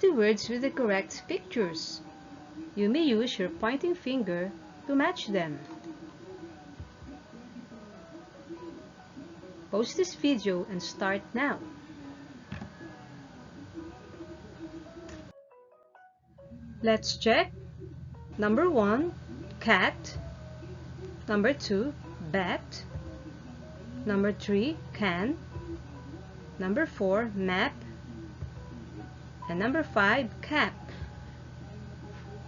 the words with the correct pictures. You may use your pointing finger to match them. Pause this video and start now. Let's check. Number 1, cat. Number 2, bat. Number 3, can. Number 4, map. And number 5, cap.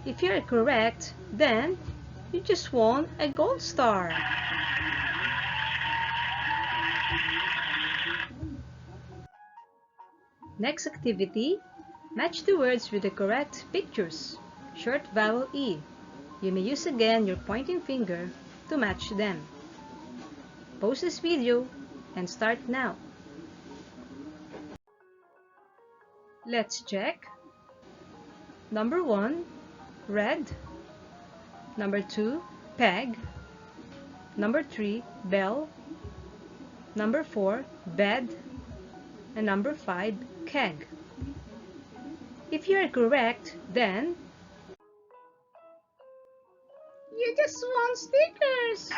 If you are correct, then you just won a gold star. Next activity, match the words with the correct pictures. Short vowel E. You may use again your pointing finger to match them. Pause this video and start now. Let's check. Number 1, red. Number 2, peg. Number 3, bell. Number 4, bed. And number 5, keg. If you are correct, then you just won stickers!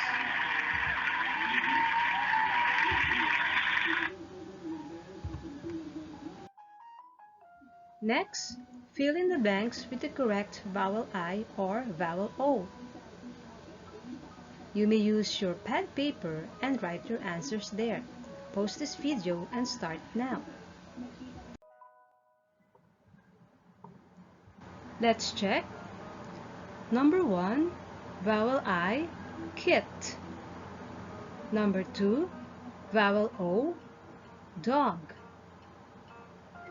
Next, fill in the blanks with the correct vowel I or vowel O. You may use your pad paper and write your answers there. Pause this video and start now. Let's check. Number 1, vowel I, kit. Number 2, vowel O, dog.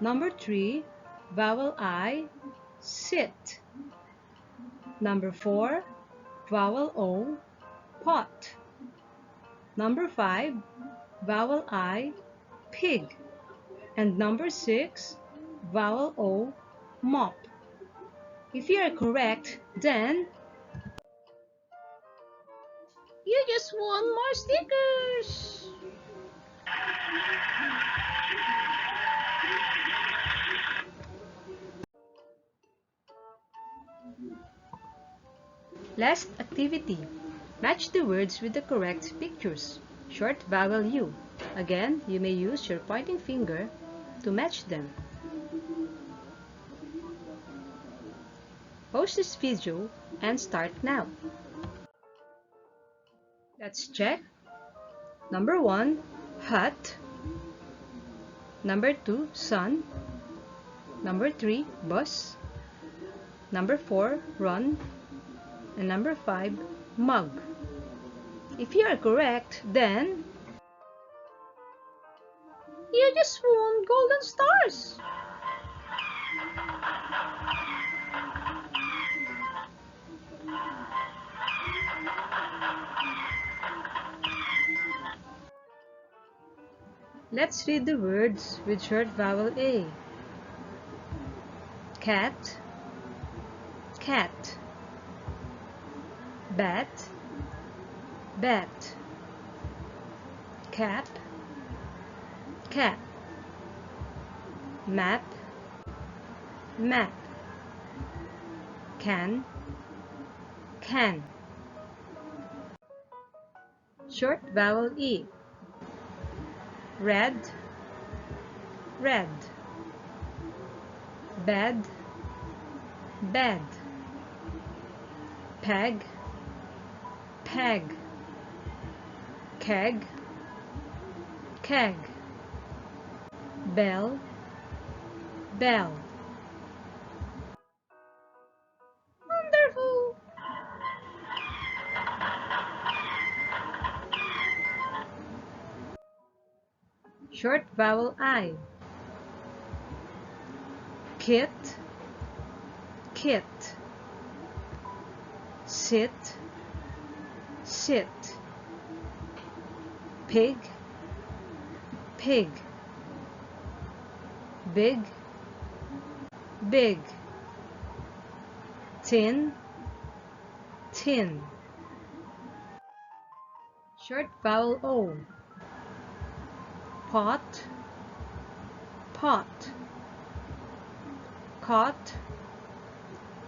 Number 3, vowel I, sit. Number 4, vowel O, pot. Number 5, vowel I, pig. And number 6, vowel O, mop. If you are correct, then you just won more stickers! Last activity. Match the words with the correct pictures. Short vowel U. Again, you may use your pointing finger to match them. Pause this video and start now. Let's check. Number 1, hut. Number 2, sun. Number 3, bus. Number 4, run. And number 5, mug. If you are correct, then you just won golden stars! Let's read the words with short vowel A. Cat, cat. Bat, bat. Cap, cap. Map, map. Can, can. Short vowel E. Red, red. Bed, bed. Peg, peg. Keg, keg. Bell, bell. Wonderful! Short vowel I. Kit, kit. Sit, sit. Pig, pig. Big, big. Tin, tin. Short vowel O. Pot, pot. caught,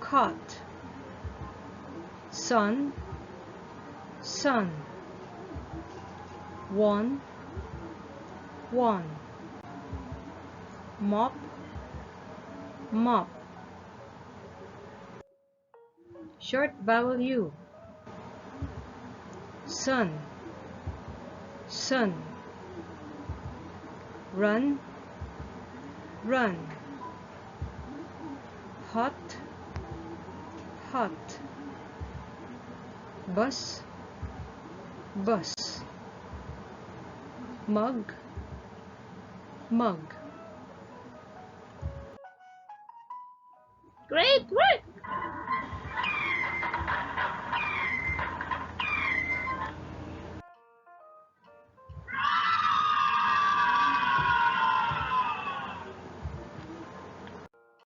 caught. Sun, sun. Won, won. Mop, mop. Short vowel U. Sun, sun. Run, run. Hot, hot. Bus, bus. Mug, mug. Great work!